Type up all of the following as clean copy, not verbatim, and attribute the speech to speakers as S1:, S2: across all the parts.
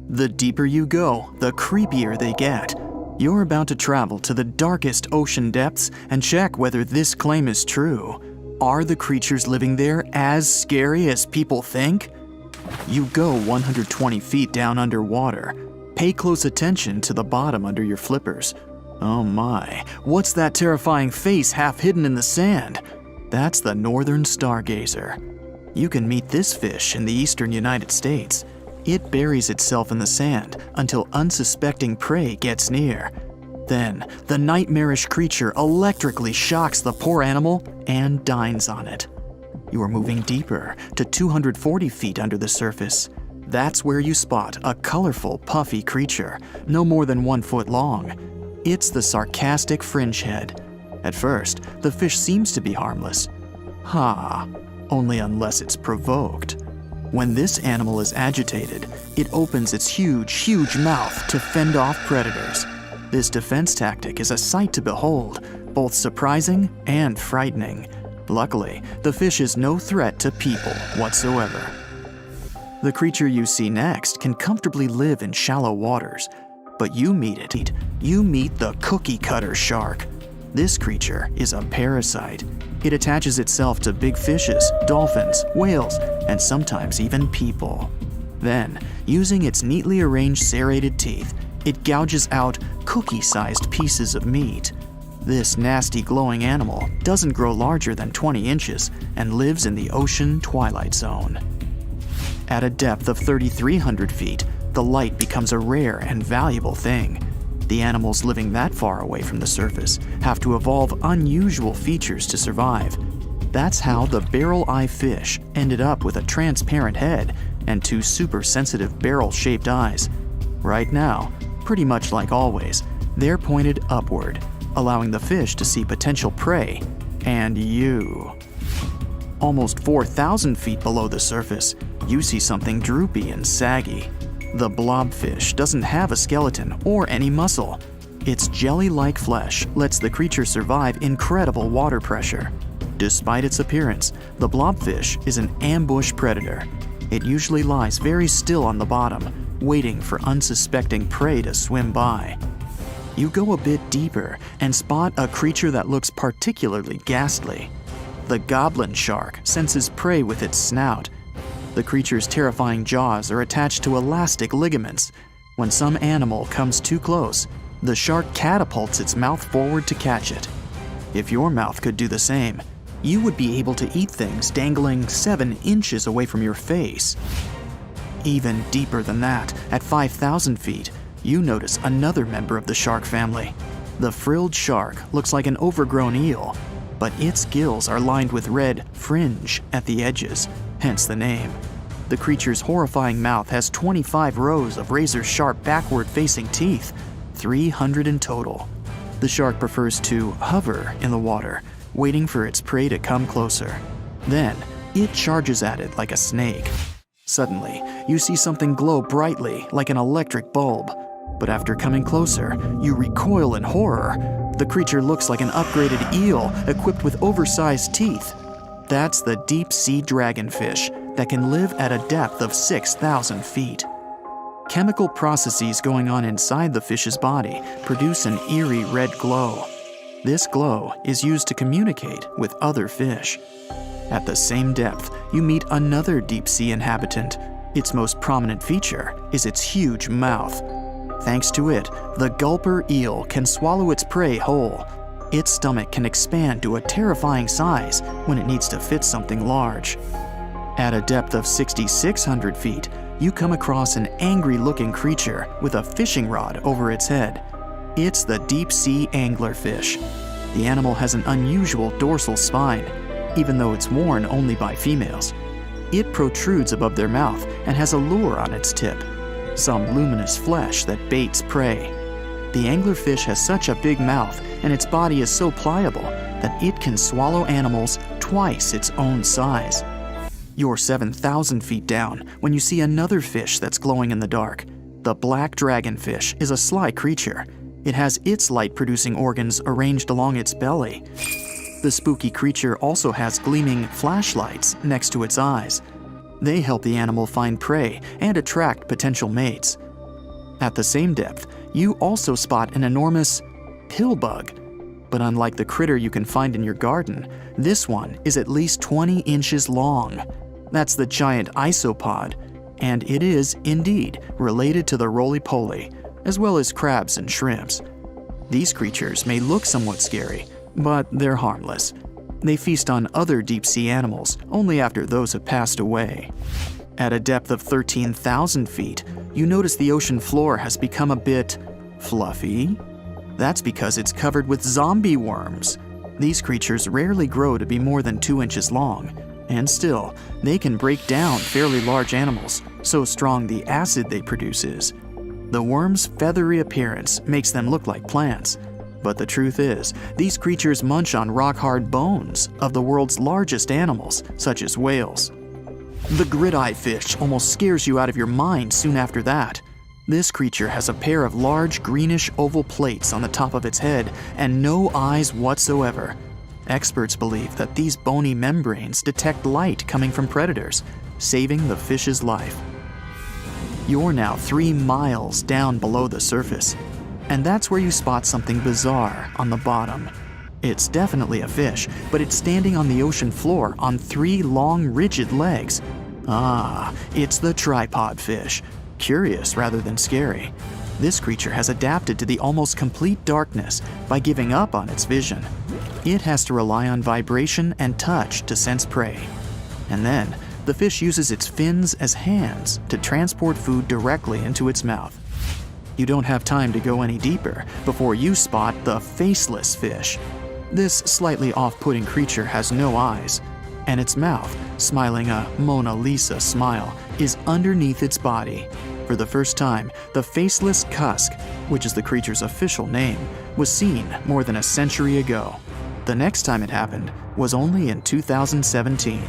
S1: The deeper you go, the creepier they get. You're about to travel to the darkest ocean depths and check whether this claim is true. Are the creatures living there as scary as people think? You go 120 feet down underwater. Pay close attention to the bottom under your flippers. Oh my, what's that terrifying face half hidden in the sand? That's the northern stargazer. You can meet this fish in the eastern United States. It buries itself in the sand until unsuspecting prey gets near. Then, the nightmarish creature electrically shocks the poor animal and dines on it. You are moving deeper to 240 feet under the surface. That's where you spot a colorful, puffy creature, no more than 1 foot long. It's the sarcastic fringehead. At first, the fish seems to be harmless. Only unless it's provoked. When this animal is agitated, it opens its huge mouth to fend off predators. This defense tactic is a sight to behold, both surprising and frightening. Luckily, the fish is no threat to people whatsoever. The creature you see next can comfortably live in shallow waters, but you meet the cookiecutter shark. This creature is a parasite. It attaches itself to big fishes, dolphins, whales, and sometimes even people. Then, using its neatly arranged serrated teeth, it gouges out cookie-sized pieces of meat. This nasty glowing animal doesn't grow larger than 20 inches and lives in the ocean twilight zone. At a depth of 3,300 feet, the light becomes a rare and valuable thing. The animals living that far away from the surface have to evolve unusual features to survive. That's how the barrel-eye fish ended up with a transparent head and 2 super-sensitive barrel-shaped eyes. Right now, pretty much like always, they're pointed upward, allowing the fish to see potential prey and you. Almost 4,000 feet below the surface, you see something droopy and saggy. The blobfish doesn't have a skeleton or any muscle. Its jelly-like flesh lets the creature survive incredible water pressure. Despite its appearance, the blobfish is an ambush predator. It usually lies very still on the bottom, waiting for unsuspecting prey to swim by. You go a bit deeper and spot a creature that looks particularly ghastly. The goblin shark senses prey with its snout. The creature's terrifying jaws are attached to elastic ligaments. When some animal comes too close, the shark catapults its mouth forward to catch it. If your mouth could do the same, you would be able to eat things dangling 7 inches away from your face. Even deeper than that, at 5,000 feet, you notice another member of the shark family. The frilled shark looks like an overgrown eel, but its gills are lined with red fringe at the edges, hence the name. The creature's horrifying mouth has 25 rows of razor-sharp backward-facing teeth, 300 in total. The shark prefers to hover in the water, waiting for its prey to come closer. Then, it charges at it like a snake. Suddenly, you see something glow brightly like an electric bulb. But after coming closer, you recoil in horror. The creature looks like an upgraded eel equipped with oversized teeth. That's the deep-sea dragonfish that can live at a depth of 6,000 feet. Chemical processes going on inside the fish's body produce an eerie red glow. This glow is used to communicate with other fish. At the same depth, you meet another deep-sea inhabitant. Its most prominent feature is its huge mouth. Thanks to it, the gulper eel can swallow its prey whole. Its stomach can expand to a terrifying size when it needs to fit something large. At a depth of 6,600 feet, you come across an angry-looking creature with a fishing rod over its head. It's the deep-sea anglerfish. The animal has an unusual dorsal spine, even though it's worn only by females. It protrudes above their mouth and has a lure on its tip, some luminous flesh that baits prey. The anglerfish has such a big mouth and its body is so pliable that it can swallow animals twice its own size. You're 7,000 feet down when you see another fish that's glowing in the dark. The black dragonfish is a sly creature. It has its light-producing organs arranged along its belly. The spooky creature also has gleaming flashlights next to its eyes. They help the animal find prey and attract potential mates. At the same depth, you also spot an enormous pill bug. But unlike the critter you can find in your garden, this one is at least 20 inches long. That's the giant isopod, and it is, indeed, related to the roly-poly, as well as crabs and shrimps. These creatures may look somewhat scary, but they're harmless. They feast on other deep-sea animals only after those have passed away. At a depth of 13,000 feet, you notice the ocean floor has become a bit fluffy. That's because it's covered with zombie worms. These creatures rarely grow to be more than 2 inches long, and still, they can break down fairly large animals, so strong the acid they produce is. The worms' feathery appearance makes them look like plants, but the truth is, these creatures munch on rock-hard bones of the world's largest animals, such as whales. The grid-eye fish almost scares you out of your mind soon after that. This creature has a pair of large greenish oval plates on the top of its head and no eyes whatsoever. Experts believe that these bony membranes detect light coming from predators, saving the fish's life. You're now 3 miles down below the surface, and that's where you spot something bizarre on the bottom. It's definitely a fish, but it's standing on the ocean floor on 3 long, rigid legs. Ah, it's the tripod fish. Curious rather than scary. This creature has adapted to the almost complete darkness by giving up on its vision. It has to rely on vibration and touch to sense prey. And then, the fish uses its fins as hands to transport food directly into its mouth. You don't have time to go any deeper before you spot the faceless fish. This slightly off-putting creature has no eyes, and its mouth, smiling a Mona Lisa smile, is underneath its body. For the first time, the faceless cusk, which is the creature's official name, was seen more than a century ago. The next time it happened was only in 2017.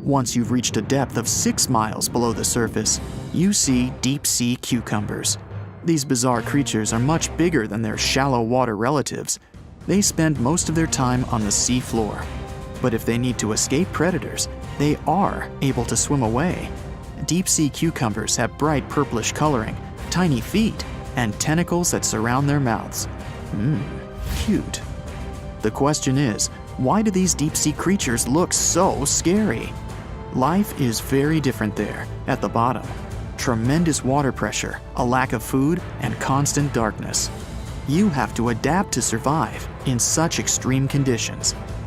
S1: Once you've reached a depth of 6 miles below the surface, you see deep-sea cucumbers. These bizarre creatures are much bigger than their shallow water relatives. They spend most of their time on the sea floor. But if they need to escape predators, they are able to swim away. Deep-sea cucumbers have bright purplish coloring, tiny feet, and tentacles that surround their mouths. Cute. The question is, why do these deep-sea creatures look so scary? Life is very different there, at the bottom. Tremendous water pressure, a lack of food, and constant darkness. You have to adapt to survive in such extreme conditions.